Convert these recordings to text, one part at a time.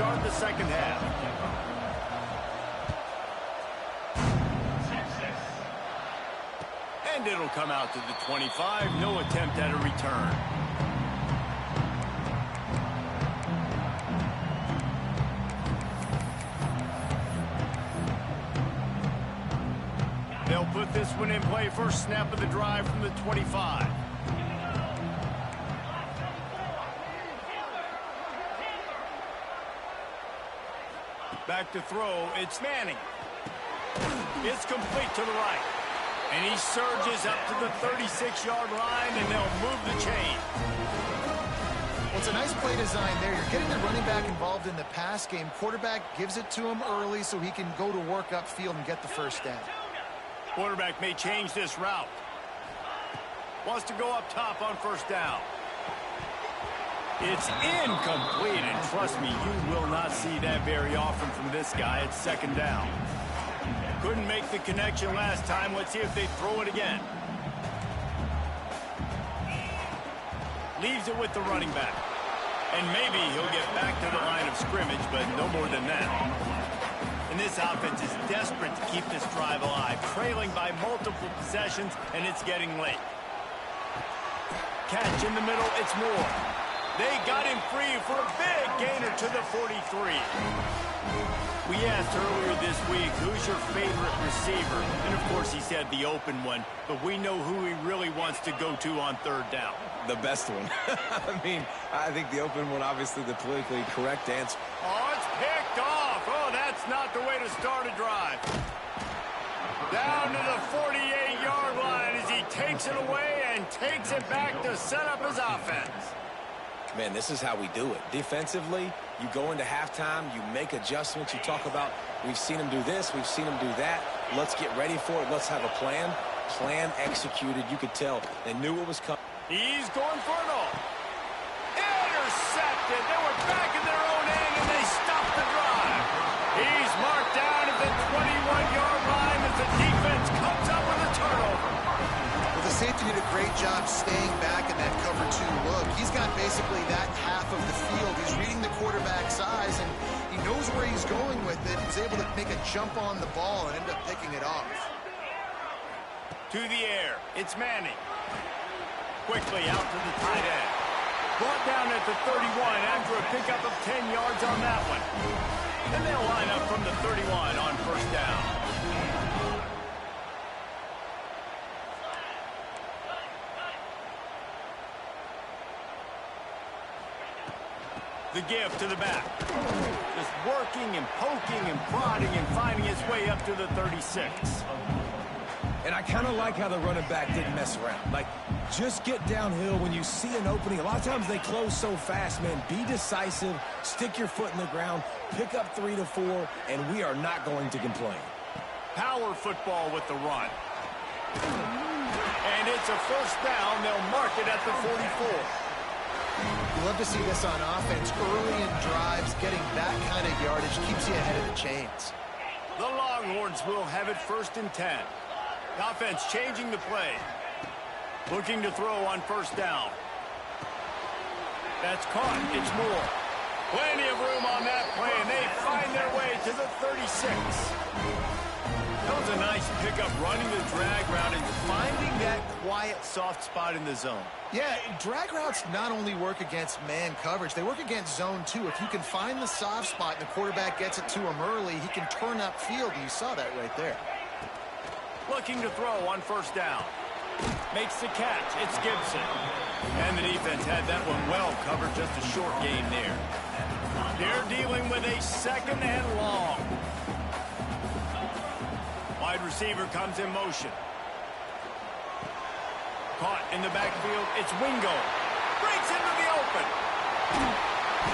start the second half. And it'll come out to the 25. No attempt at a return. They'll put this one in play. First snap of the drive from the 25. Back to throw. It's Manning. It's complete to the right. And he surges up to the 36-yard line, and they'll move the chain. Well, it's a nice play design there. You're getting the running back involved in the pass game. Quarterback gives it to him early so he can go to work upfield and get the first down. Quarterback may change this route. Wants to go up top on first down. It's incomplete, and trust me, you will not see that very often from this guy. It's second down. Couldn't make the connection last time. Let's see if they throw it again. Leaves it with the running back. And maybe he'll get back to the line of scrimmage, but no more than that. And this offense is desperate to keep this drive alive, trailing by multiple possessions, and it's getting late. Catch in the middle, it's Moore. They got him free for a big gainer to the 43. We asked earlier this week, who's your favorite receiver? And, of course, he said the open one, but we know who he really wants to go to on third down. The best one. I mean, I think the open one, obviously the politically correct answer. Oh, it's picked off. Oh, that's not the way to start a drive. Down to the 48-yard line as he takes it away and takes it back to set up his offense. Man, this is how we do it. Defensively, you go into halftime, you make adjustments. You talk about, we've seen them do this, we've seen them do that. Let's get ready for it. Let's have a plan. Plan executed. You could tell they knew it was coming. He's going for it all. Intercepted. They were back in their own end, and they stopped the drive. He's marked down at the 21-yard line as the defense comes up with a turnover. Well, the safety did a great job staying back in that cover two look. He's got basically that half of the field. He's reading the quarterback's eyes, and he knows where he's going with it. He's able to make a jump on the ball and end up picking it off. To the air. It's Manning. Quickly out to the tight end. Brought down at the 31 after a pickup of 10 yards on that one. And they'll line up from the 31 on first down. The give to the back. Just working and poking and prodding and finding his way up to the 36. And I kind of like how the running back didn't mess around. Like, just get downhill when you see an opening. A lot of times they close so fast, man. Be decisive, stick your foot in the ground, pick up 3 to 4, and we are not going to complain. Power football with the run. And it's a first down. They'll mark it at the 44. You love to see this on offense. Early in drives, getting that kind of yardage keeps you ahead of the chains. The Longhorns will have it first and 10. Offense changing the play. Looking to throw on first down. That's caught. It's Moore. Plenty of room on that play, and they find their way to the 36. That was a nice pickup, running the drag route and finding that quiet, soft spot in the zone. Yeah, drag routes not only work against man coverage, they work against zone too. If you can find the soft spot and the quarterback gets it to him early, he can turn upfield. You saw that right there. Looking to throw on first down. Makes the catch. It's Gibson. And the defense had that one well covered. Just a short game there. They're dealing with a second and long. Wide receiver comes in motion. Caught in the backfield. It's Wingo. Breaks into the open.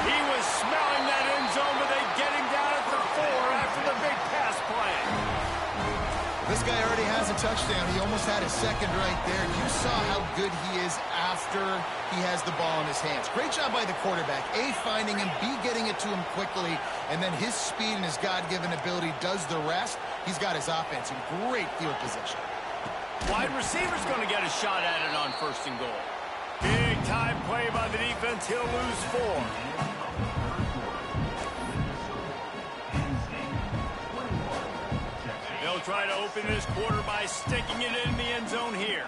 He was smelling that end zone, but they get him down at the 4 after the big pass play. This guy already has a touchdown. He almost had a second right there. You saw how good he is after he has the ball in his hands. Great job by the quarterback. A, finding him, B, getting it to him quickly, and then his speed and his God-given ability does the rest. He's got his offense in great field position. Wide receiver's going to get a shot at it on first and goal. Big time play by the defense. He'll lose 4. try to open this quarter by sticking it in the end zone here.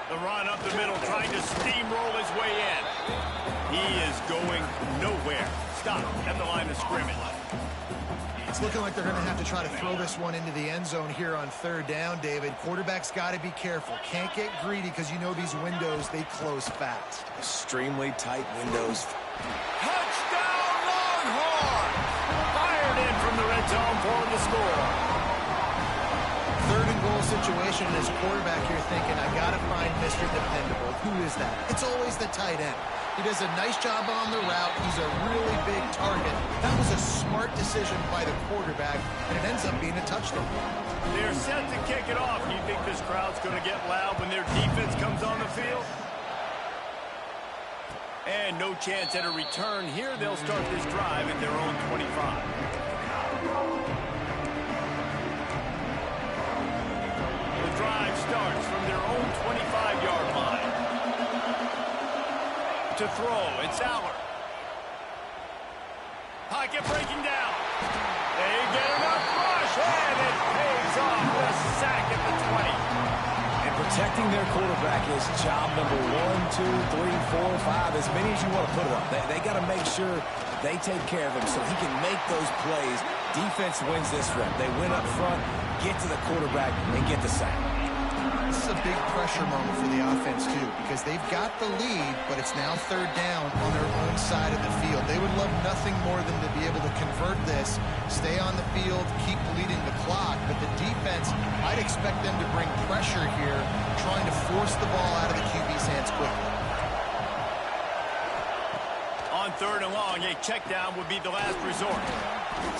The run up the middle, trying to steamroll his way in. He is going nowhere. Stop at the line of scrimmage. It's looking like they're going to have to try to throw this one into the end zone here on third down, David. Quarterback's got to be careful. Can't get greedy because you know these windows, they close fast. Extremely tight windows. Touchdown, Longhorn! Fired in from the red zone for the score. Third and goal situation, and as quarterback here thinking, I got to find Mr. Dependable. Who is that? It's always the tight end. He does a nice job on the route. He's a really big target. That was a smart decision by the quarterback, and it ends up being a touchdown. They're set to kick it off. Do you think this crowd's going to get loud when their defense comes on the field? And no chance at a return here. They'll start this drive at their own 25. The drive starts from their own 25-yard line. To throw, it's Aller. Pocket breaking down. They get enough rush, and it pays off with a sack at the 20. And protecting their quarterback is job number 1, 2, 3, 4, 5, as many as you want to put it on. They got to make sure they take care of him so he can make those plays. Defense wins this rep. They win up front, get to the quarterback, and get the sack. This is a big pressure moment for the offense, too, because they've got the lead, but it's now third down on their own side of the field. They would love nothing more than to be able to convert this, stay on the field, keep bleeding the clock, but the defense, I'd expect them to bring pressure here, trying to force the ball out of the QB's hands quickly. On third and long, a check down would be the last resort.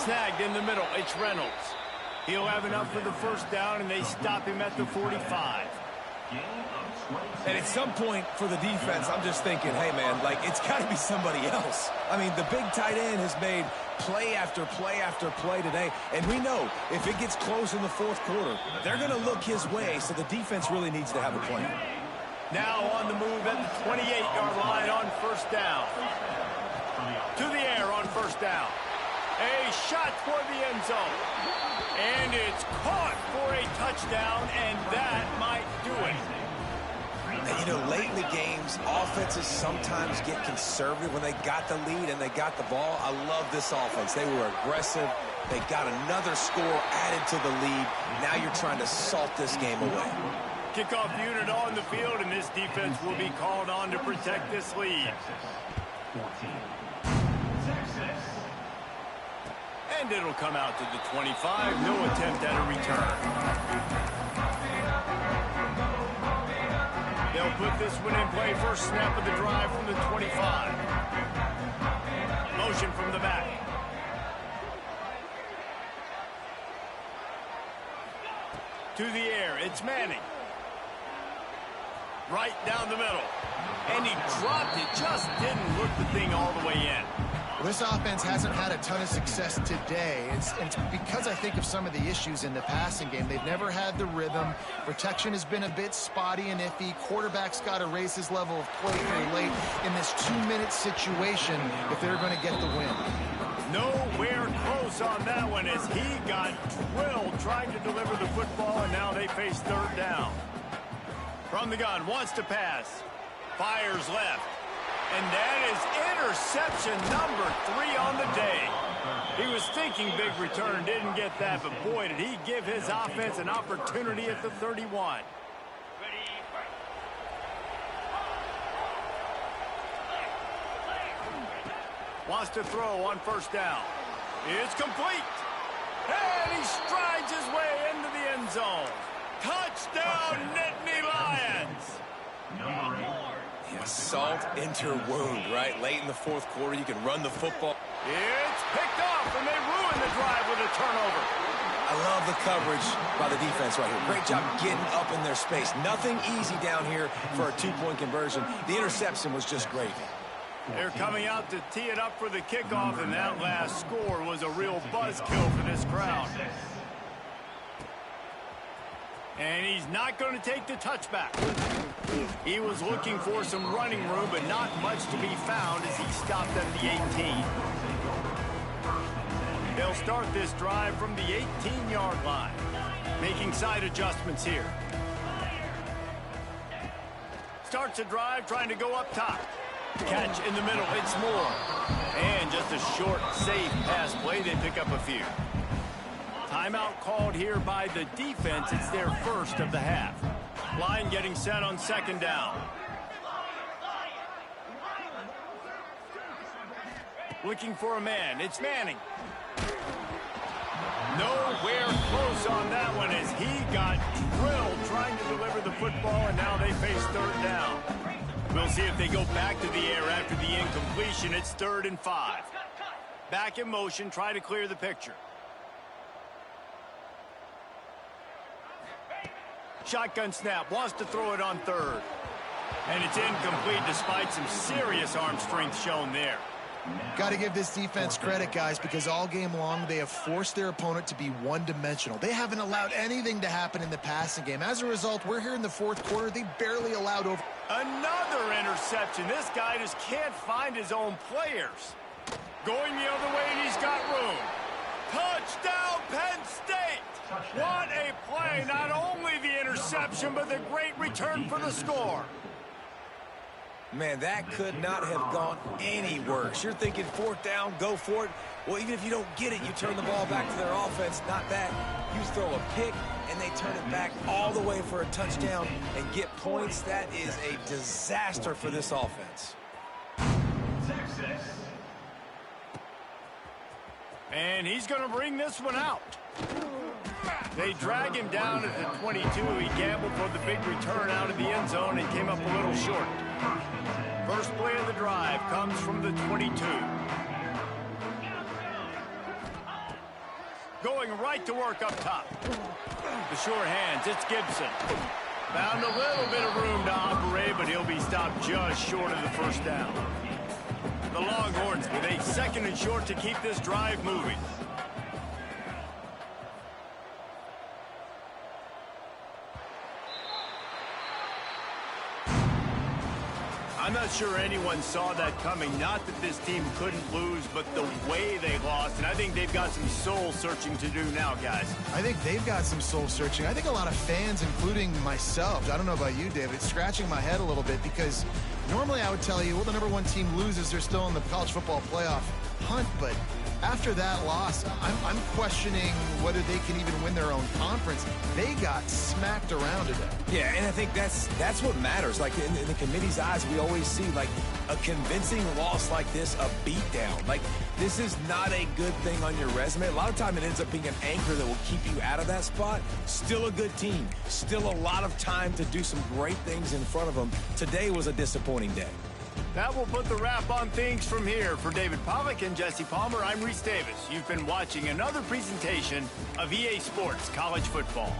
Snagged in the middle, it's Reynolds. He'll have enough for the first down, and they stop him at the 45. And at some point for the defense, I'm just thinking, hey, man, like, it's got to be somebody else. I mean, the big tight end has made play after play after play today. And we know if it gets close in the fourth quarter, they're going to look his way, so the defense really needs to have a plan. Now on the move at the 28-yard line on first down. To the air on first down. A shot for the end zone. And it's caught for a touchdown, and that might do it. And, you know, late in the games, offenses sometimes get conservative when they got the lead and they got the ball. I love this offense. They were aggressive. They got another score added to the lead. Now you're trying to salt this game away. Kickoff unit on the field, and this defense will be called on to protect this lead. And it'll come out to the 25. No attempt at a return. They'll put this one in play. First snap of the drive from the 25. Motion from the back. To the air, it's Manning. Right down the middle. And he dropped it, just didn't look the thing all the way in. Well, this offense hasn't had a ton of success today. It's because I think of some of the issues in the passing game. They've never had the rhythm. Protection has been a bit spotty and iffy. Quarterback's got to raise his level of play here late in this 2-minute situation if they're going to get the win. Nowhere close on that one as he got drilled trying to deliver the football, and now they face third down. From the gun, wants to pass. Fires left. And that is interception number 3 on the day. He was thinking big return, didn't get that, but boy, did he give his offense an opportunity at the 31. Wants to throw on first down. It's complete. And he strides his way into the end zone. Touchdown, Nittany Lions. Yeah, salt into her wound, right? Late in the fourth quarter, you can run the football. It's picked off, and they ruin the drive with a turnover. I love the coverage by the defense right here. Great job getting up in their space. Nothing easy down here for a 2-point conversion. The interception was just great. They're coming out to tee it up for the kickoff, and that last score was a real buzzkill for this crowd. And he's not going to take the touchback. He was looking for some running room, but not much to be found as he stopped at the 18. They'll start this drive from the 18-yard line. Making side adjustments here. Starts a drive trying to go up top. Catch in the middle. It's Moore. And just a short, safe pass play. They pick up a few. Timeout called here by the defense. It's their first of the half. Line getting set on second down. Looking for a man. It's Manning. Nowhere close on that one as he got drilled trying to deliver the football, and now they face third down. We'll see if they go back to the air after the incompletion. It's 3rd and 5. Back in motion, try to clear the picture. Shotgun snap, wants to throw it on 3rd. And it's incomplete despite some serious arm strength shown there. Got to give this defense credit, guys, because all game long they have forced their opponent to be one-dimensional. They haven't allowed anything to happen in the passing game. As a result, we're here in the 4th quarter. They barely allowed over. Another interception. This guy just can't find his own players. Going the other way, and he's got room. Touchdown, Penn State! What a play. Not only the interception, but the great return for the score. Man, that could not have gone any worse. You're thinking 4th down, go for it. Well, even if you don't get it, you turn the ball back to their offense. Not that. You throw a pick, and they turn it back all the way for a touchdown and get points. That is a disaster for this offense. And he's going to bring this one out. They drag him down at the 22. He gambled for the big return out of the end zone and came up a little short. First play of the drive comes from the 22. Going right to work up top. The sure hands, it's Gibson. Found a little bit of room to operate, but he'll be stopped just short of the first down. The Longhorns with a 2nd and short to keep this drive moving. I'm not sure anyone saw that coming. Not that this team couldn't lose, but the way they lost. And I think they've got some soul-searching to do now, guys. I think they've got some soul-searching. I think a lot of fans, including myself, I don't know about you, David, scratching my head a little bit because normally I would tell you, well, the #1 team loses, they're still in the college football playoff hunt, but after that loss, I'm questioning whether they can even win their own conference. They got smacked around today. Yeah, and I think that's what matters. Like in the committee's eyes, we always see like a convincing loss like this, a beatdown. Like this is not a good thing on your resume. A lot of time it ends up being an anchor that will keep you out of that spot. Still a good team. Still a lot of time to do some great things in front of them. Today was a disappointing day. That will put the wrap on things from here. For David Pollack and Jesse Palmer, I'm Reese Davis. You've been watching another presentation of EA Sports College Football.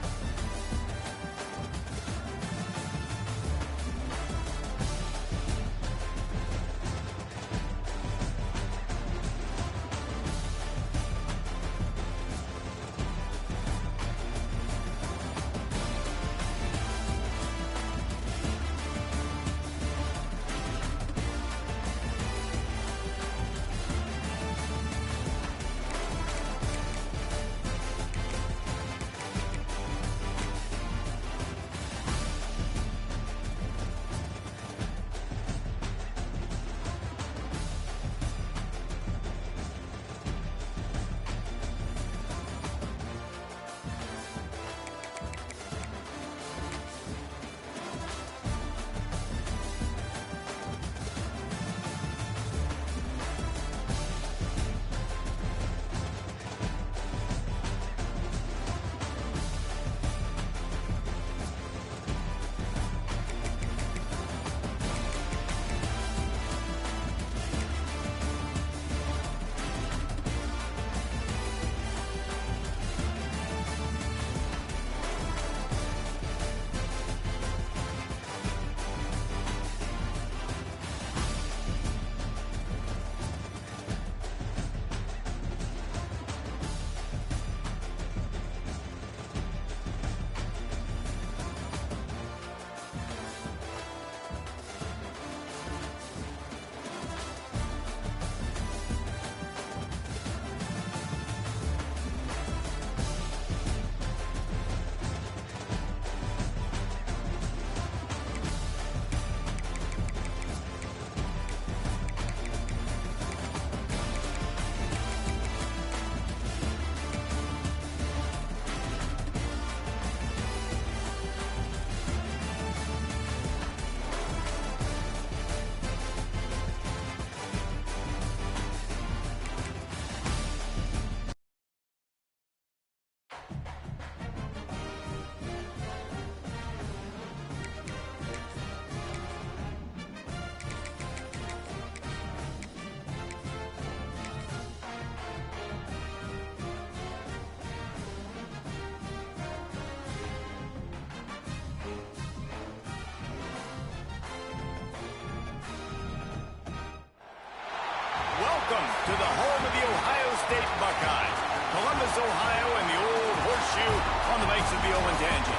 Welcome to the home of the Ohio State Buckeyes. Columbus, Ohio, and the old horseshoe on the banks of the Olentangy.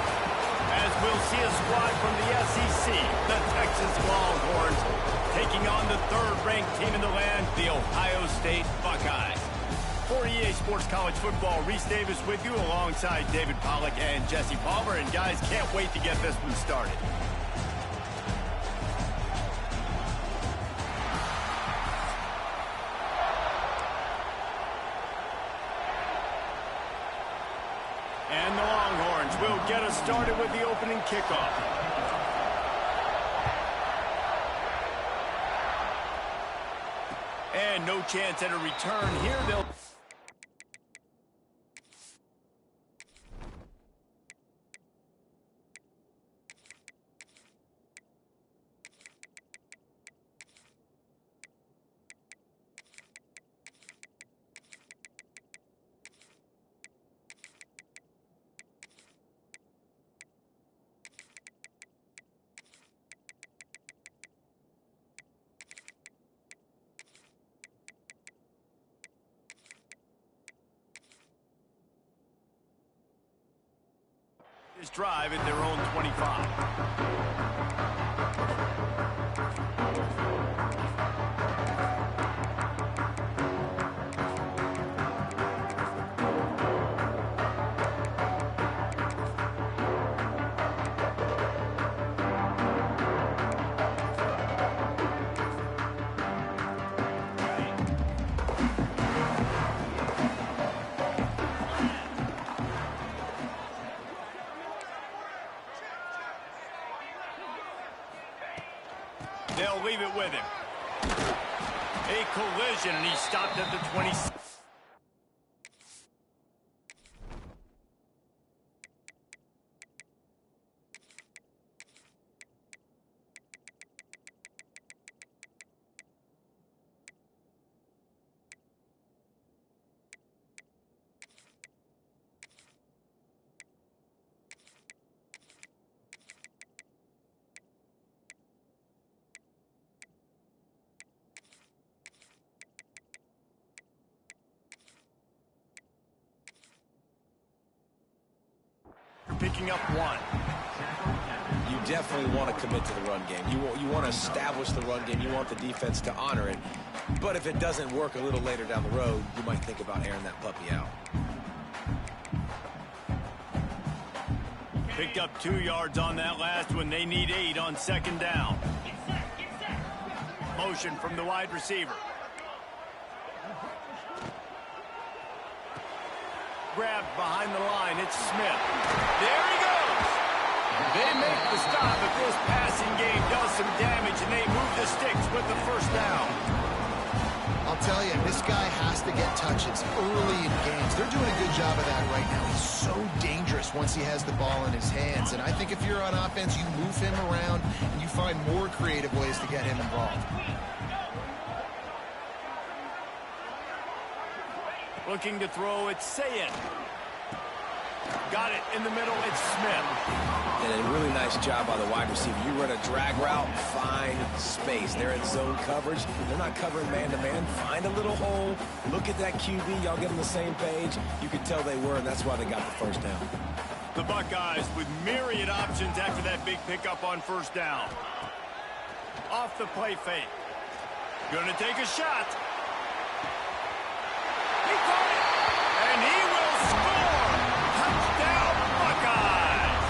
As we'll see a squad from the SEC, the Texas Longhorns, taking on the third-ranked team in the land, the Ohio State Buckeyes. For EA Sports College Football, Reese Davis with you alongside David Pollack and Jesse Palmer. And guys, can't wait to get this one started. And the Longhorns will get us started with the opening kickoff. And no chance at a return here. They'll... This drive at their own 25. They'll leave it with him. A collision, and he stopped at the 26. Picking up one. You definitely want to commit to the run game. You want to establish the run game. You want the defense to honor it. But if it doesn't work a little later down the road, you might think about airing that puppy out. Picked up 2 yards on that last one. They need 8 on second down. Motion from the wide receiver. Grabbed behind the line. It's Smith. There he goes. They make the stop, but this passing game does some damage, and they move the sticks with the first down. I'll tell you, this guy has to get touches early in games. They're doing a good job of that right now. He's so dangerous once he has the ball in his hands. And I think if you're on offense, you move him around, and you find more creative ways to get him involved. Looking to throw, it's Sayin. Got it in the middle, it's Smith. And a really nice job by the wide receiver. You run a drag route, find space. They're in zone coverage. They're not covering man-to-man. Find a little hole. Look at that QB. Y'all get on the same page. You could tell they were, and that's why they got the first down. The Buckeyes with myriad options after that big pickup on first down. Off the play fake. Gonna take a shot. He caught it, and he will score! Touchdown, Buckeyes!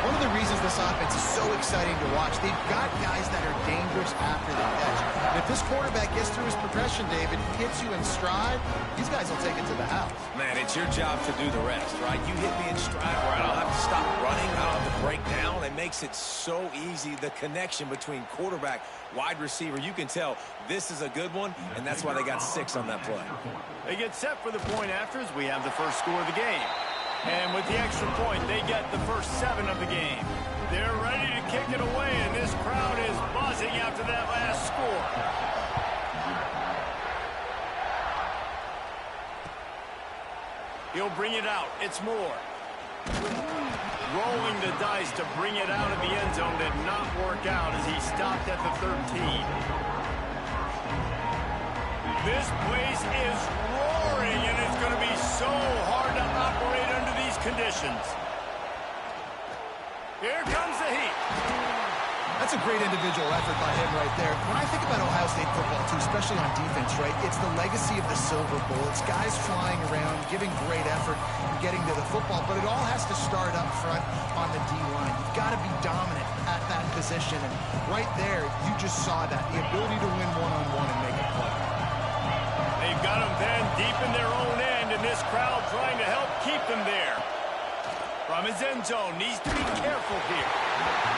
One of the reasons this offense is so exciting to watch, they've got guys that are dangerous after the catch. And if this quarterback gets through his progression, David, hits you in stride, these guys will take it to the house. Man, it's your job to do the rest, right? You hit me in stride where I don't have to stop running, I don't have to break down. It makes it so easy, the connection between quarterback, wide receiver. You can tell this is a good one, and that's why they got 6 on that play. They get set for the point after as we have the first score of the game. And with the extra point, they get the first 7 of the game. They're ready to kick it away, and this crowd is buzzing after that last score. He'll bring it out. It's Moore. Rolling the dice to bring it out of the end zone did not work out as he stopped at the 13. This place is roaring, and it's going to be so hard to operate under these conditions. Here comes the heat. That's a great individual effort by him right there. When I think about Ohio State football, too, especially on defense, right, it's the legacy of the Silver Bowl. It's guys flying around, giving great effort, and getting to the football. But it all has to start up front on the D-line. You've got to be dominant at that position. And right there, you just saw that, the ability to win one-on-one and make a play. They've got them then deep in their own end, and this crowd trying to help keep them there. From his end zone, needs to be careful here.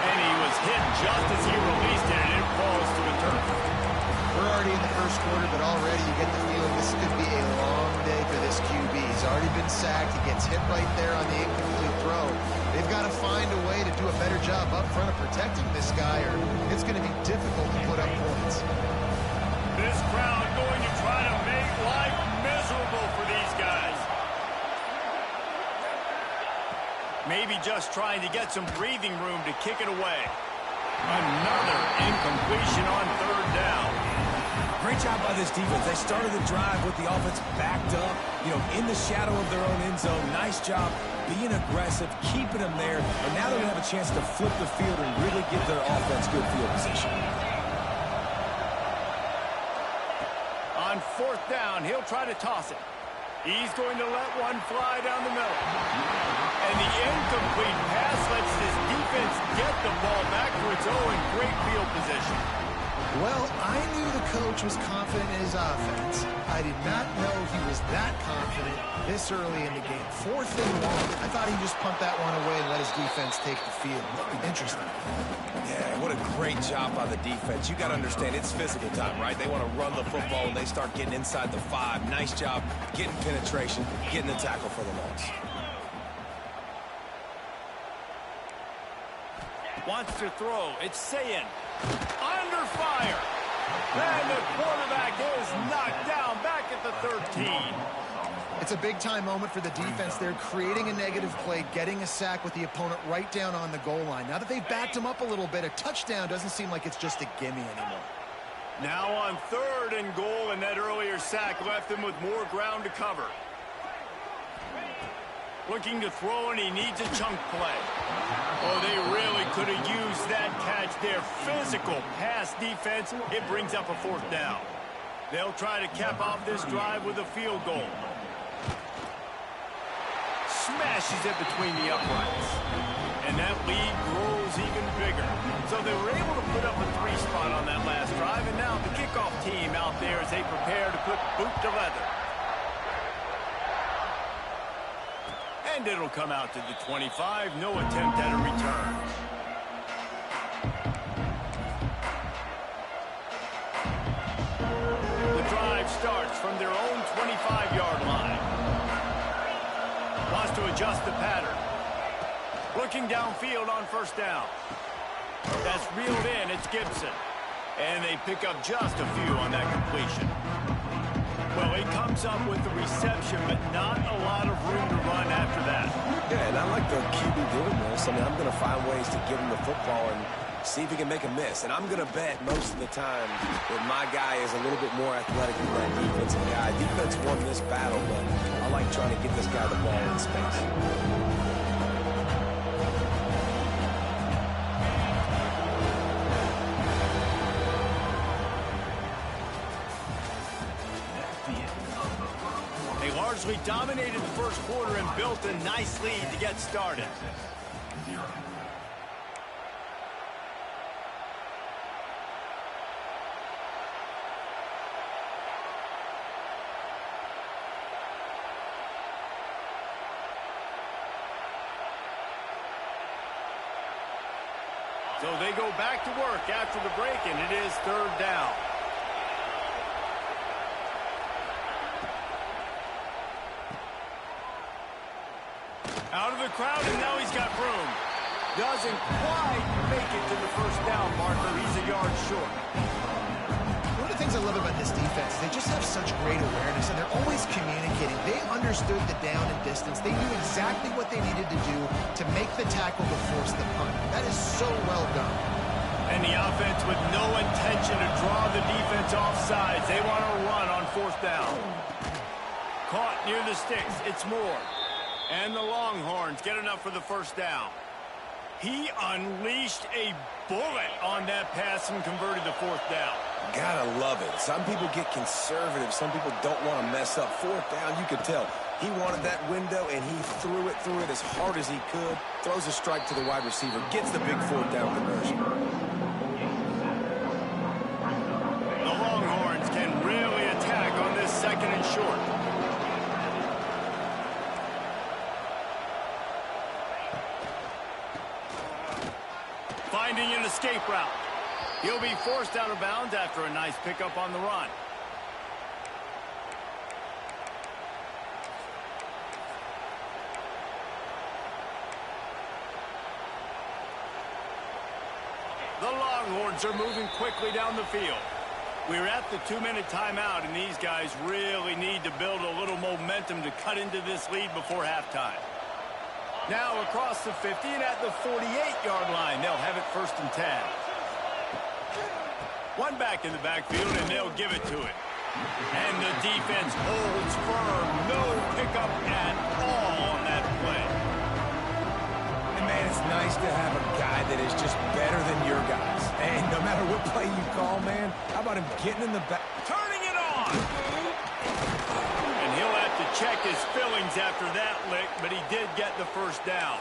And he was hit just as he released it, and it falls to the turf. We're already in the first quarter, but already you get the feeling this could be a long day for this QB. He's already been sacked. He gets hit right there on the incomplete throw. They've got to find a way to do a better job up front of protecting this guy, or it's going to be difficult to put up points. This crowd going to try to make life miserable for these guys. Maybe just trying to get some breathing room to kick it away. Another incompletion on third down. Great job by this defense. They started the drive with the offense backed up, in the shadow of their own end zone. Nice job being aggressive, keeping them there. And now they're going to have a chance to flip the field and really give their offense good field position. On fourth down, he'll try to toss it. He's going to let one fly down the middle. And the incomplete pass lets this defense get the ball back to its own great field position. Well, I knew the coach was confident in his offense. I did not know he was that confident this early in the game. 4th and 1. I thought he'd just punt that one away and let his defense take the field. Interesting. Yeah, what a great job by the defense. You got to understand, it's physical time, right? They want to run the football, and they start getting inside the 5. Nice job getting penetration, getting the tackle for the loss. Wants to throw. It's Sayin. Under fire. And the quarterback is knocked down back at the 13. It's a big-time moment for the defense. They're creating a negative play, getting a sack with the opponent right down on the goal line. Now that they've backed him up a little bit, a touchdown doesn't seem like it's just a gimme anymore. Now on 3rd and goal, and that earlier sack left him with more ground to cover. Looking to throw, and he needs a chunk play. Oh, they really could have used that catch there. Physical pass defense. It brings up a 4th down. They'll try to cap off this drive with a field goal. Smashes it between the uprights. And that lead grows even bigger. So they were able to put up a 3 spot on that last drive, and now the kickoff team out there as they prepare to put boot to leather. And it'll come out to the 25. No attempt at a return. The drive starts from their own 25-yard line. Wants to adjust the pattern. Looking downfield on 1st down. That's reeled in. It's Gibson. And they pick up just a few on that completion. Well, he comes up with the reception, but not a lot of room to run after that. Yeah, and I like the QB doing this. I mean, I'm going to find ways to give him the football and see if he can make a miss. And I'm going to bet most of the time that my guy is a little bit more athletic than that defensive guy. Defense won this battle, but I like trying to get this guy the ball in space. Largely dominated the first quarter and built a nice lead to get started. So they go back to work after the break, and it is 3rd down. Out of the crowd, and now he's got room. Doesn't quite make it to the 1st down marker. He's a yard short. One of the things I love about this defense, they just have such great awareness, and they're always communicating. They understood the down and distance. They knew exactly what they needed to do to make the tackle to force the punt. That is so well done. And the offense with no intention to draw the defense off sides. They want to run on fourth down. Caught near the sticks. It's Moore. And the Longhorns get enough for the first down. He unleashed a bullet on that pass and converted the fourth down. Gotta love it. Some people get conservative. Some people don't want to mess up. Fourth down, you could tell. He wanted that window, and he threw it as hard as he could. Throws a strike to the wide receiver. Gets the big fourth down conversion. The Longhorns can really attack on this second and short. Finding an escape route. He'll be forced out of bounds after a nice pickup on the run. The Longhorns are moving quickly down the field. We're at the 2-minute timeout, and these guys really need to build a little momentum to cut into this lead before halftime. Now across the 50 and at the 48-yard line, they'll have it 1st and 10. One back in the backfield, and they'll give it to it. And the defense holds firm. No pickup at all on that play. And, man, it's nice to have a guy that is just better than your guys. And no matter what play you call, man, how about him getting in the back? Turning it on! And he'll have to check his fillings after that lick, but he did get the first down.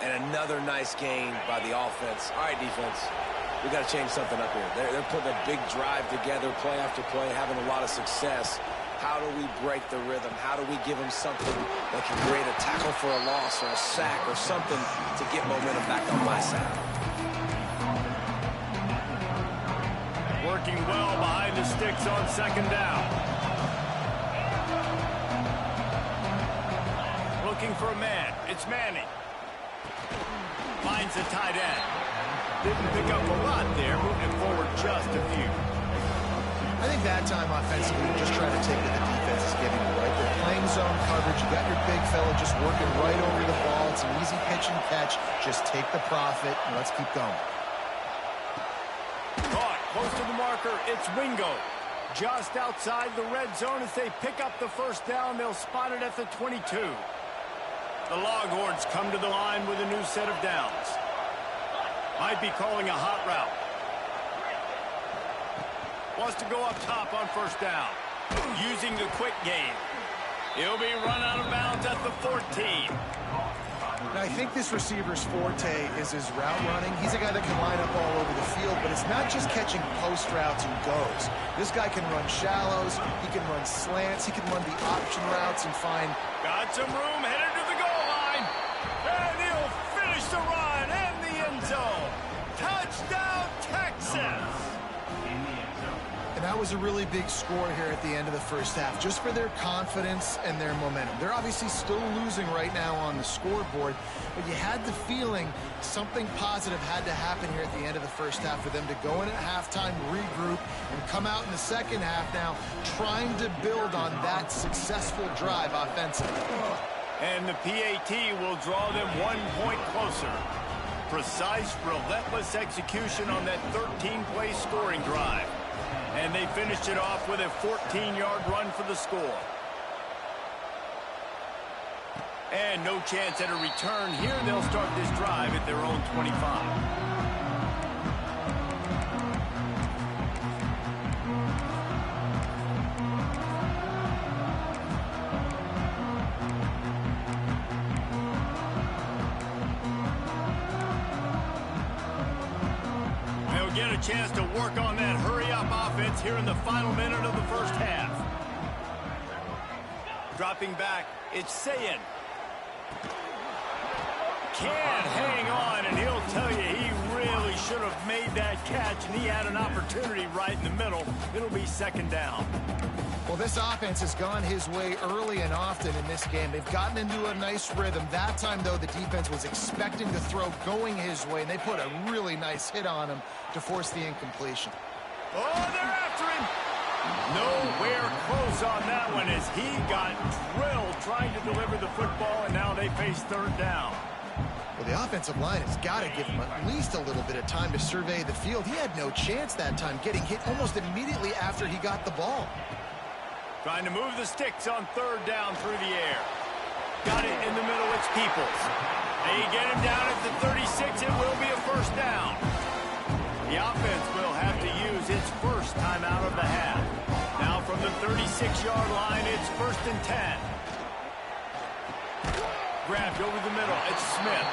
And another nice gain by the offense. All right, defense. We got to change something up here. They're putting a big drive together, play after play, having a lot of success. How do we break the rhythm? How do we give them something that can create a tackle for a loss or a sack or something to get momentum back on my side? Working well behind the sticks on 2nd down. Looking for a man. It's Manning. Finds the tight end. Didn't pick up a lot there, moving forward just a few. I think that time offensively, just trying to take what the defense is giving you, right? They're playing zone coverage. You got your big fella just working right over the ball. It's an easy pitch and catch. Just take the profit, and let's keep going. Caught close to the marker. It's Wingo. Just outside the red zone as they pick up the first down. They'll spot it at the 22. The Longhorns come to the line with a new set of downs. Might be calling a hot route. Wants to go up top on 1st down. Using the quick game. He'll be run out of bounds at the 14. Now, I think this receiver's forte is his route running. He's a guy that can line up all over the field, but it's not just catching post routes and goes. This guy can run shallows. He can run slants. He can run the option routes and find... Got some room, headed to the goal line. And he'll finish the run and the end zone. Touchdown, Texas! And that was a really big score here at the end of the first half, just for their confidence and their momentum. They're obviously still losing right now on the scoreboard, but you had the feeling something positive had to happen here at the end of the first half for them to go in at halftime, regroup, and come out in the second half now trying to build on that successful drive offensively. And the PAT will draw them 1 point closer. Precise, relentless execution on that 13-play scoring drive. And they finished it off with a 14-yard run for the score. And no chance at a return here. They'll start this drive at their own 25. Get a chance to work on that hurry-up offense here in the final minute of the first half. Dropping back, it's Sayin. Can't hang on, and he'll tell you he really should have made that catch, and he had an opportunity right in the middle. It'll be 2nd down. Well, this offense has gone his way early and often in this game. They've gotten into a nice rhythm. That time, though, the defense was expecting the throw going his way, and they put a really nice hit on him to force the incompletion. Oh, they're after him. Nowhere close on that one as he got drilled trying to deliver the football, and now they face 3rd down. Well, the offensive line has got to give him at least a little bit of time to survey the field. He had no chance that time, getting hit almost immediately after he got the ball. Trying to move the sticks on third down through the air. Got it in the middle. It's Peoples. They get him down at the 36. It will be a first down. The offense will have to use its first timeout of the half. Now from the 36-yard line, it's 1st and 10. Grabbed over the middle. It's Smith.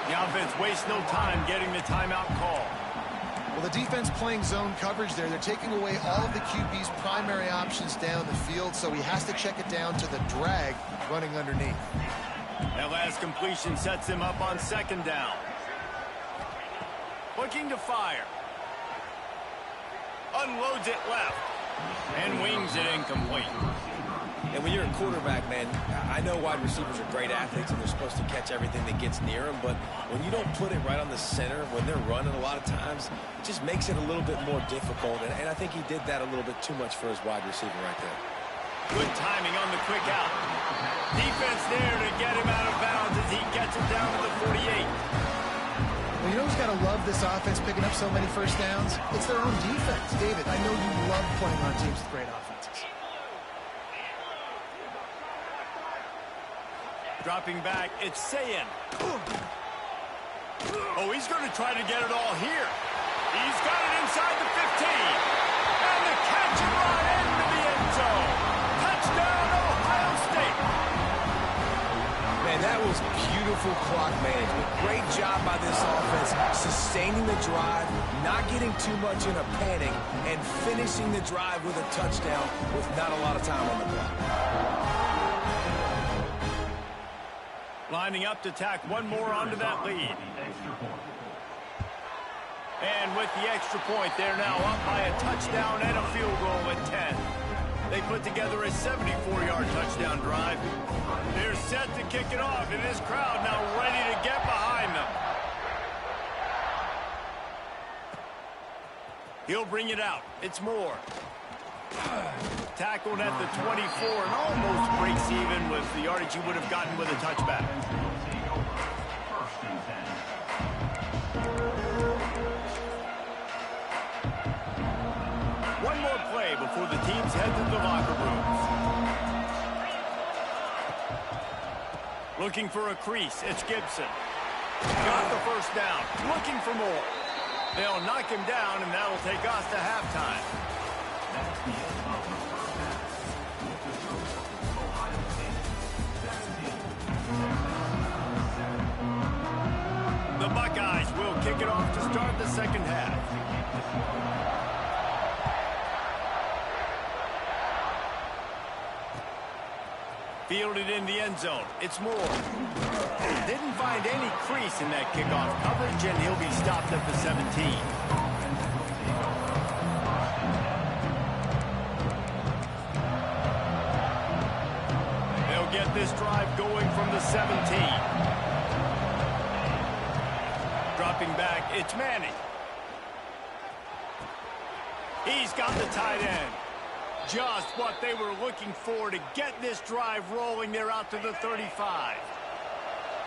The offense wastes no time getting the timeout call. Well, the defense playing zone coverage there. They're taking away all of the QB's primary options down the field, so he has to check it down to the drag running underneath. That last completion sets him up on 2nd down. Looking to fire. Unloads it left. And wings it incomplete. And when you're a quarterback, man, I know wide receivers are great athletes and they're supposed to catch everything that gets near them, but when you don't put it right on the center, when they're running a lot of times, it just makes it a little bit more difficult. And I think he did that a little bit too much for his wide receiver right there. Good timing on the quick out. Defense there to get him out of bounds as he gets it down to the 48. Well, you know who's got to love this offense picking up so many first downs? It's their own defense. David, I know you love playing on teams with great offenses. Dropping back, it's Sayin. Oh, he's going to try to get it all here. He's got it inside the 15. And the catch and run into the end zone. Touchdown, Ohio State. Man, that was beautiful clock management. Great job by this offense, sustaining the drive, not getting too much in a panic, and finishing the drive with a touchdown with not a lot of time on the clock. Lining up to tack one more onto that lead. And with the extra point, they're now up by a touchdown and a field goal at 10. They put together a 74-yard touchdown drive. They're set to kick it off, and this crowd now ready to get behind them. He'll bring it out. It's Moore. Tackled at the 24 and almost breaks even with the yardage he would have gotten with a touchback. One more play before the teams head to the locker rooms. Looking for a crease, it's Gibson. Got the first down, looking for more. They'll knock him down, and that'll take us to halftime. The Buckeyes will kick it off to start the second half. Fielded in the end zone. It's Moore. Didn't find any crease in that kickoff coverage, and he'll be stopped at the 17. They'll get this drive going from the 17. Dropping back, it's Manning. He's got the tight end. Just what they were looking for to get this drive rolling. They're out to the 35.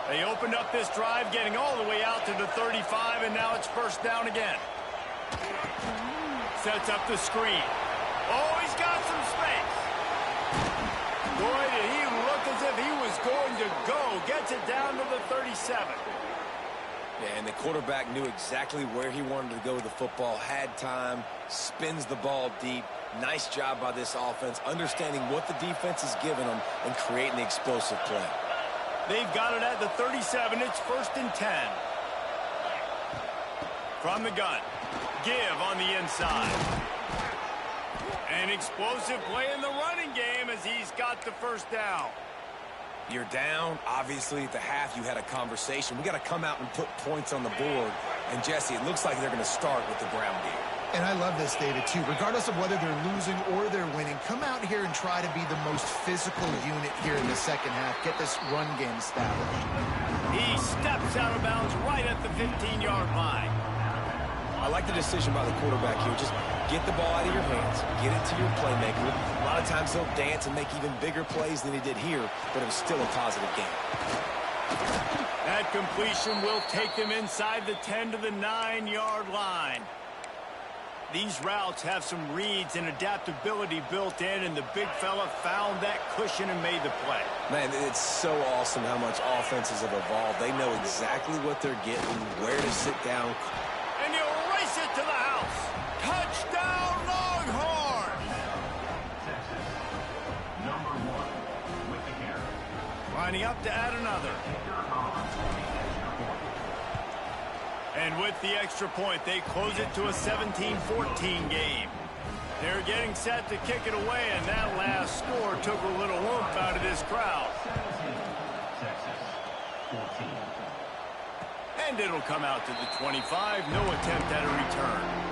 They opened up this drive, getting all the way out to the 35, and now it's first down again. Sets up the screen. Oh, he's got some space. Boy, did he look as if he was going to go. Gets it down to the 37. Yeah, and the quarterback knew exactly where he wanted to go with the football, had time, spins the ball deep. Nice job by this offense, understanding what the defense is giving them and creating the explosive play. They've got it at the 37. It's 1st and 10. From the gun. Give on the inside. An explosive play in the running game as he's got the first down. You're down. Obviously, at the half, you had a conversation. We got to come out and put points on the board. And, Jesse, it looks like they're going to start with the ground game. And I love this, David, too. Regardless of whether they're losing or they're winning, come out here and try to be the most physical unit here in the second half. Get this run game established. He steps out of bounds right at the 15-yard line. I like the decision by the quarterback here. Just get the ball out of your hands, get it to your playmaker. A lot of times he'll dance and make even bigger plays than he did here, but it was still a positive game. That completion will take them inside the 10 to the 9-yard line. These routes have some reads and adaptability built in, and the big fella found that cushion and made the play. Man, it's so awesome how much offenses have evolved. They know exactly what they're getting, where to sit down. And he'll race it to the house. Touchdown, Longhorns! Number 1 with the carry. Lining up to add another. And with the extra point, they close it to a 17-14 game. They're getting set to kick it away, and that last score took a little oomph out of this crowd. 17, Texas, 14. And it'll come out to the 25. No attempt at a return.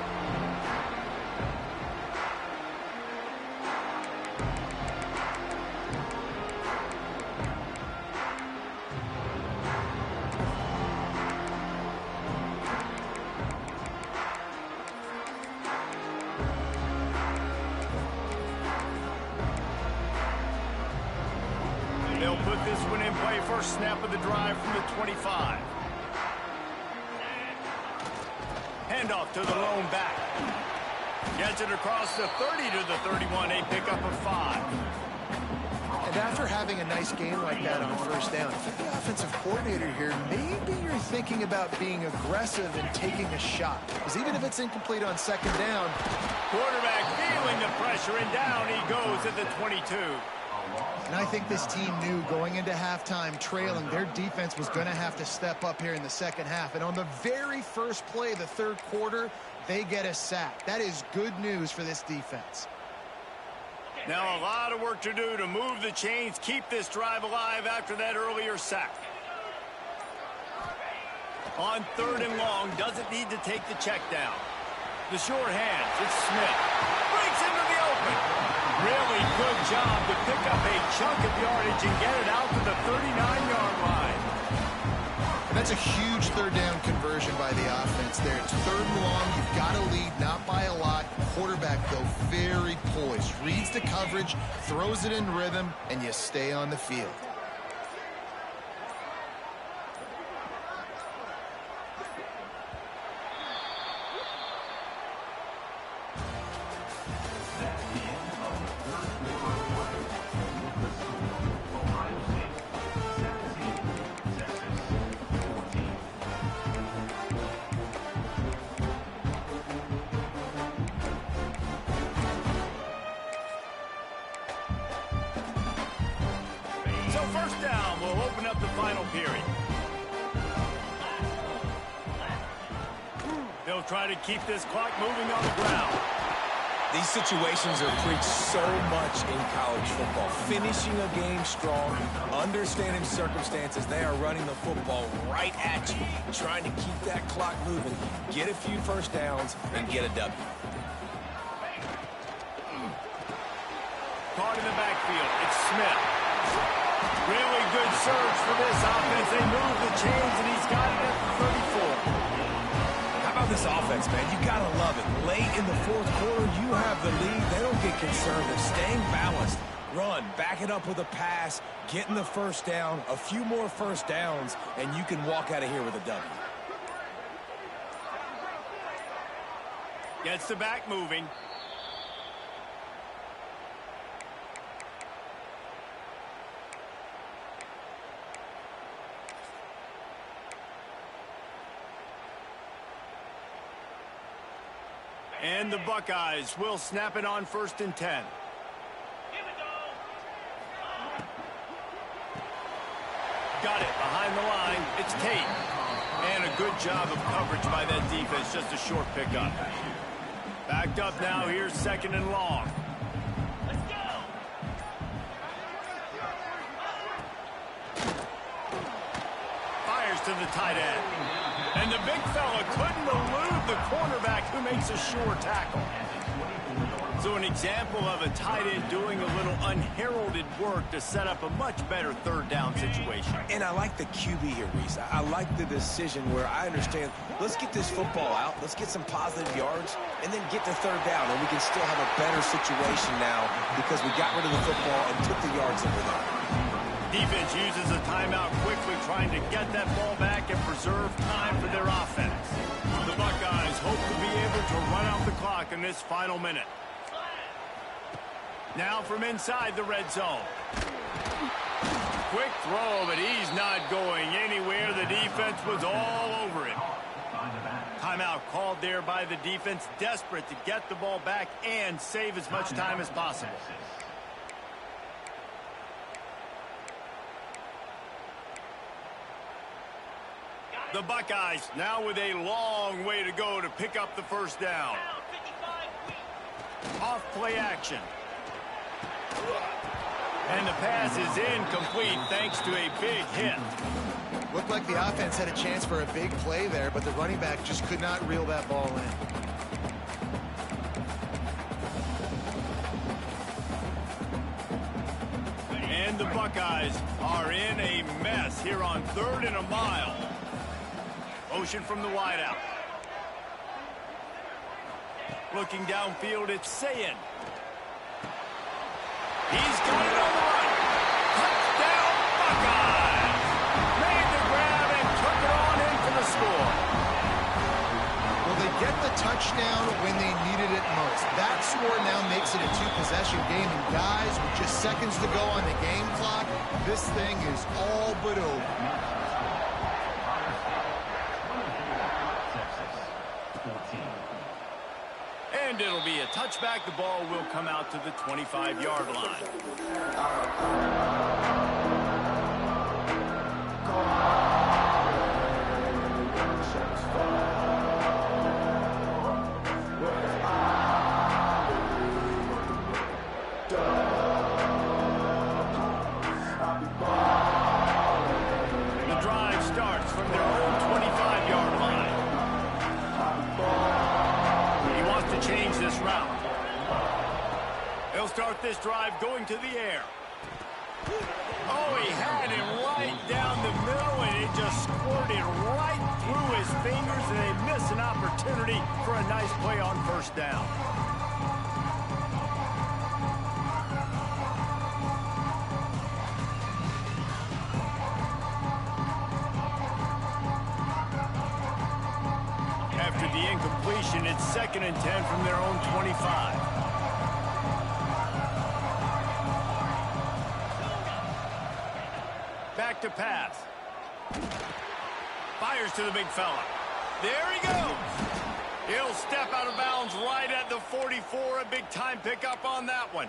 They'll put this one in play. First snap of the drive from the 25. Handoff to the lone back. Gets it across the 30 to the 31. A pickup of 5. And after having a nice game like that on first down, if you're the offensive coordinator here, maybe you're thinking about being aggressive and taking a shot. Because even if it's incomplete on second down, Quarterback feeling the pressure, and down he goes at the 22. and I think this team knew going into halftime trailing, their defense was going to have to step up here in the second half. And on the very first play of the third quarter, they get a sack. That is good news for this defense. Now a lot of work to do to move the chains, keep this drive alive after that earlier sack. On 3rd and long, doesn't need to take the check down. The short hands, it's Smith. Breaks into the open. Really good job to pick up a chunk of yardage and get it out to the 39-yard line. And that's a huge third down conversion by the offense there. It's 3rd and long. You've got to lead, not by a lot. Quarterback, though, very poised. Reads the coverage, throws it in rhythm, and you stay on the field. So first down will open up the final period. They'll try to keep this clock moving on the ground. These situations are preached so much in college football. Finishing a game strong, understanding circumstances. They are running the football right at you, trying to keep that clock moving, get a few first downs, and get a W. Caught in the backfield, it's Smith. Really good surge for this offense. They move the chains, and he's got it at the 34. How about this offense, man? You got to love it. Late in the 4th quarter, you have the lead. They don't get concerned. They're staying balanced. Run, back it up with a pass, getting the first down, a few more first downs, and you can walk out of here with a W. Gets the back moving. And the Buckeyes will snap it on 1st and 10. Got it behind the line. It's Tate. And a good job of coverage by that defense. Just a short pickup. Backed up now. Here's 2nd and long. Fires to the tight end. And the big fella couldn't elude the cornerback who makes a sure tackle. So an example of a tight end doing a little unheralded work to set up a much better 3rd down situation. And I like the QB here, Reese. I like the decision where I understand, let's get this football out, let's get some positive yards, and then get to 3rd down, and we can still have a better situation now because we got rid of the football and took the yards that were there. Defense uses a timeout quickly, trying to get that ball back and preserve time for their offense. The Buckeyes hope to be able to run out the clock in this final minute. Now from inside the red zone. Quick throw, but he's not going anywhere. The defense was all over him. Timeout called there by the defense, desperate to get the ball back and save as much time as possible. The Buckeyes now with a long way to go to pick up the first down. Off play action. And the pass is incomplete thanks to a big hit. Looked like the offense had a chance for a big play there, but the running back just could not reel that ball in. And the Buckeyes are in a mess here on 3rd and a mile. Motion from the wideout. Looking downfield, it's Sayin. He's got it on the run. Touchdown, Buckeyes! Made the grab and took it on in for the score. Well, they get the touchdown when they needed it most. That score now makes it a 2-possession game. And guys, with just seconds to go on the game clock, this thing is all but over. And it'll be a touchback. The ball will come out to the 25-yard line. The drive starts from their own 25-yard line. Change this route. They'll start this drive going to the air. Oh, he had him right down the middle, and it just squirted right through his fingers, and they miss an opportunity for a nice play on first down. After the incompletion, it's 2nd and 10 from their own 25. Back to pass. Fires to the big fella. There he goes. He'll step out of bounds right at the 44. A big time pickup on that one.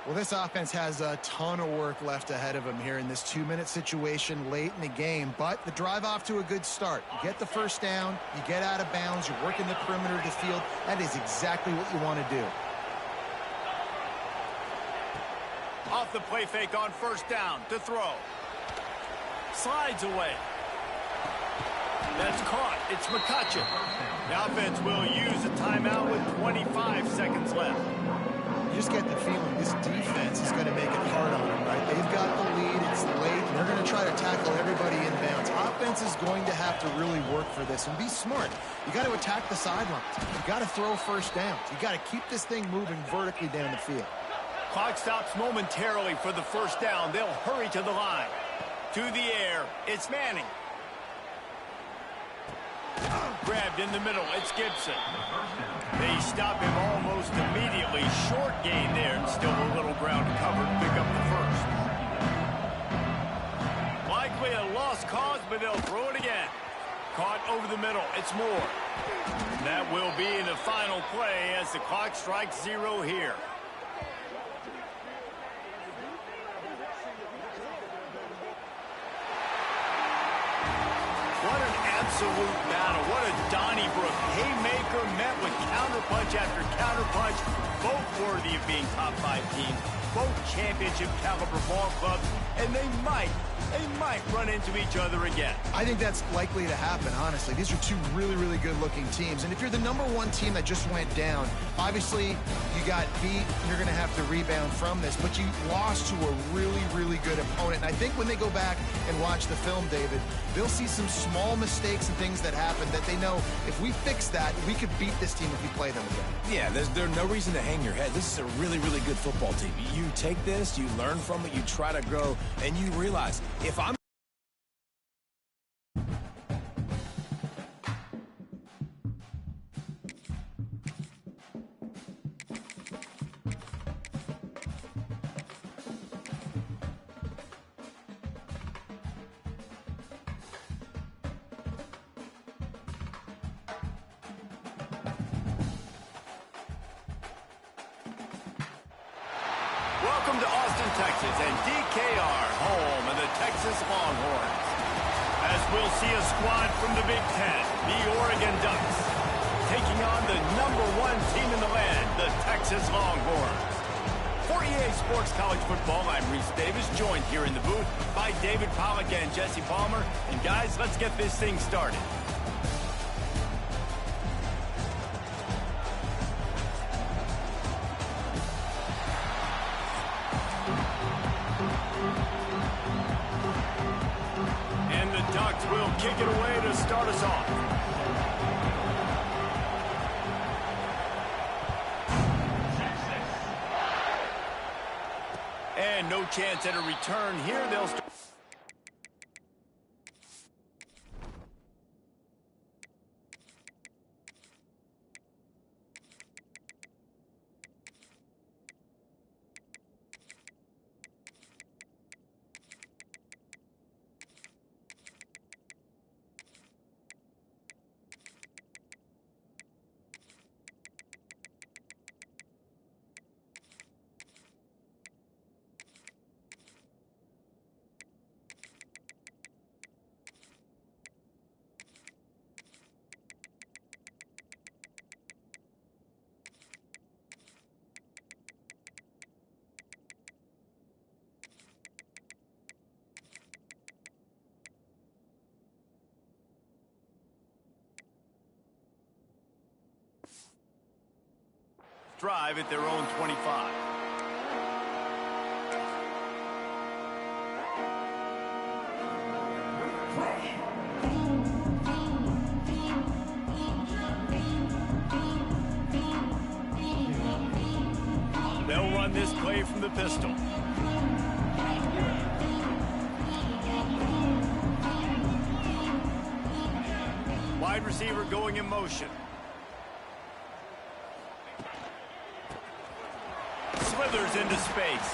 Well, this offense has a ton of work left ahead of them here in this 2-minute situation late in the game, but the drive off to a good start. You get the first down, you get out of bounds, you're working the perimeter of the field. That is exactly what you want to do. Off the play fake on first down to throw. Slides away. That's caught. It's McCutcheon. The offense will use a timeout with 25 seconds left. You just get the feeling this defense is going to make it hard on them, right? They've got the lead, it's late, and they're going to try to tackle everybody inbounds. Offense is going to have to really work for this and be smart. You got to attack the sidelines. You got to throw first downs. You got to keep this thing moving vertically down the field. Clock stops momentarily for the first down. They'll hurry to the line. To the air, it's Manning. Grabbed in the middle, it's Gibson. They stop him almost immediately. Short gain there, and still a little ground to cover to pick up the first. Likely a lost cause, but they'll throw it again. Caught over the middle, it's Moore. That will be the final play as the clock strikes 0 here. What an absolute battle. What a Donnybrook haymaker met with counterpunch after counterpunch. Both worthy of being top 5 teams. Both championship caliber ball clubs. And they might run into each other again. I think that's likely to happen, honestly. These are two really, really good-looking teams. And if you're the #1 team that just went down, obviously you got beat. You're going to have to rebound from this. But you lost to a really, really good opponent. And I think when they go back and watch the film, David, they'll see some small mistakes and things that happen that they know if we fix that, we could beat this team if we play them again. Yeah, there's no reason to hang your head. This is a really, really good football team. You you take this, you learn from it, you try to grow, and you realize, if I'm Welcome to Austin, Texas, and DKR, home of the Texas Longhorns. As we'll see a squad from the Big Ten, the Oregon Ducks, taking on the #1 team in the land, the Texas Longhorns. For EA Sports College Football, I'm Reese Davis, joined here in the booth by David Pollack and Jesse Palmer. And guys, let's get this thing started. Ducks will kick it away to start us off. And no chance at a return here. They'll start. Drive at their own 25. They'll run this play from the pistol. Wide receiver going in motion. Slithers into space.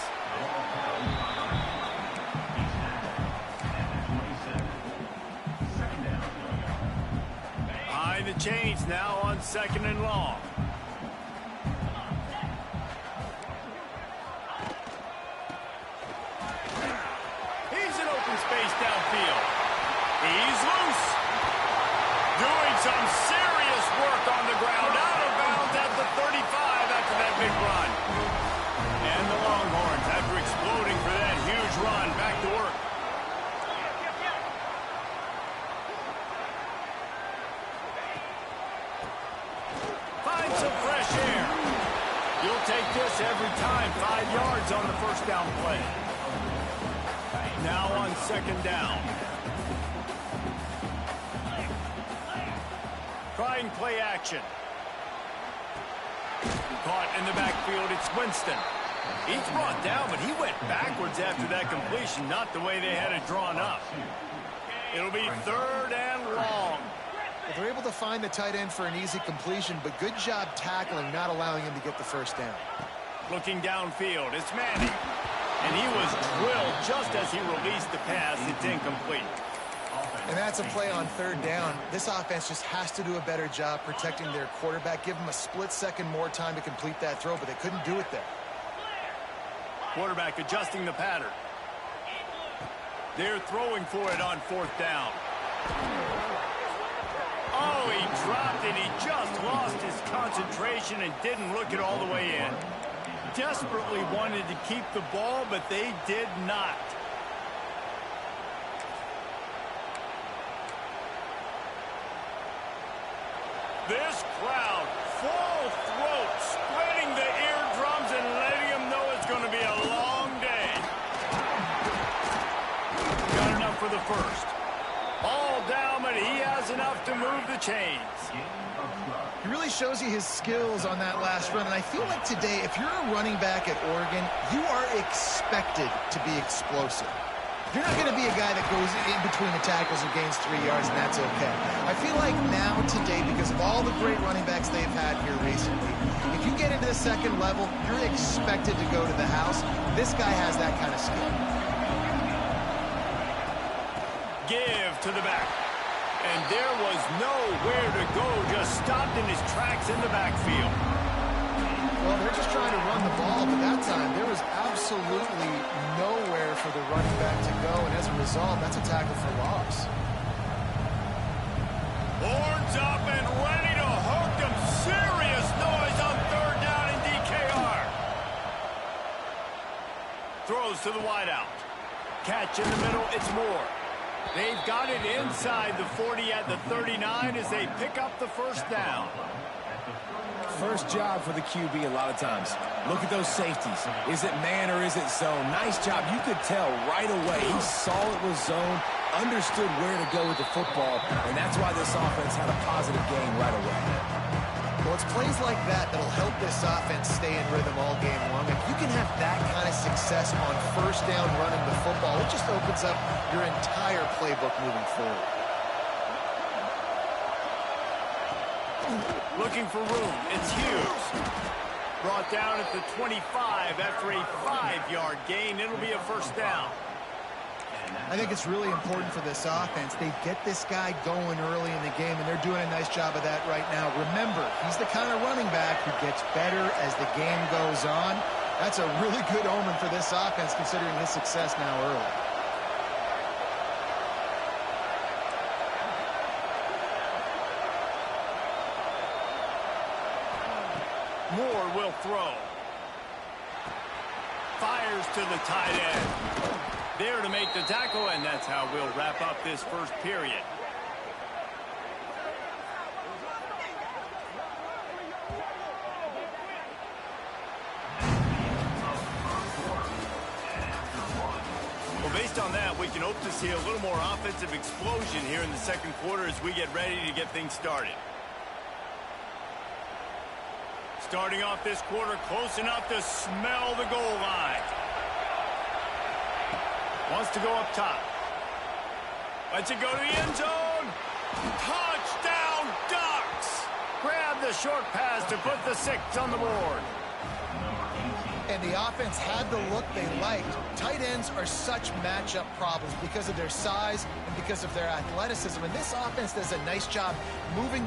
Behind the chains now on 2nd and long. He's in open space downfield. He's loose. Doing some serious work on the ground. Out of bounds at the 35 after that big run. And the Longhorns, after exploding for that huge run, back to work. Find some fresh air. You'll take this every time. 5 yards on the first down play. Now on 2nd down. Trying play action. Caught in the backfield, it's Winston. He's brought down, but he went backwards after that completion, not the way they had it drawn up. It'll be 3rd and long. Well, they're able to find the tight end for an easy completion, but good job tackling, not allowing him to get the first down. Looking downfield, it's Manning. And he was drilled just as he released the pass. It's incomplete. And that's a play on 3rd down. This offense just has to do a better job protecting their quarterback. Give him a split second more time to complete that throw, but they couldn't do it there. Quarterback adjusting the pattern. They're throwing for it on 4th down. Oh, he dropped it. He just lost his concentration and didn't look it all the way in. Desperately wanted to keep the ball, but they did not. This crowd, full throat, spreading the eardrums and letting them know it's going to be a long day. Got enough for the first. All down, but he has enough to move the chains. He really shows you his skills on that last run, and I feel like today, if you're a running back at Oregon, you are expected to be explosive. You're not going to be a guy that goes in between the tackles and gains 3 yards, and that's okay. I feel like now, today, because of all the great running backs they've had here recently, if you get into the second level, you're expected to go to the house. This guy has that kind of skill. Give to the back. And there was nowhere to go, just stopped in his tracks in the backfield. Well, they're just trying to run the ball, but that time there was absolutely nowhere for the running back to go, and as a result, that's a tackle for loss. Horns up and ready to hook them. Serious noise on third down in DKR. Throws to the wideout. Catch in the middle, it's Moore. They've got it inside the 40 at the 39 as they pick up the first down. First job for the QB a lot of times. Look at those safeties. Is it man or is it zone? Nice job. You could tell right away. He saw it was zone, understood where to go with the football, and that's why this offense had a positive game right away. Well, it's plays like that that'll help this offense stay in rhythm all game long. If you can have that kind of success on first down running the football, it just opens up your entire playbook moving forward. Looking for room. It's Hughes. Brought down at the 25 after a 5-yard gain. It'll be a first down. I think it's really important for this offense. They get this guy going early in the game, and they're doing a nice job of that right now. Remember, he's the kind of running back who gets better as the game goes on. That's a really good omen for this offense, considering his success now early. Moore will throw. Fires to the tight end. There to make the tackle, and that's how we'll wrap up this first period. Well, based on that, we can hope to see a little more offensive explosion here in the second quarter as we get ready to get things started. Starting off this quarter close enough to smell the goal line. Wants to go up top. Lets it go to the end zone. Touchdown, Ducks! Grab the short pass to put the 6 on the board. And the offense had the look they liked. Tight ends are such matchup problems because of their size and because of their athleticism. And this offense does a nice job moving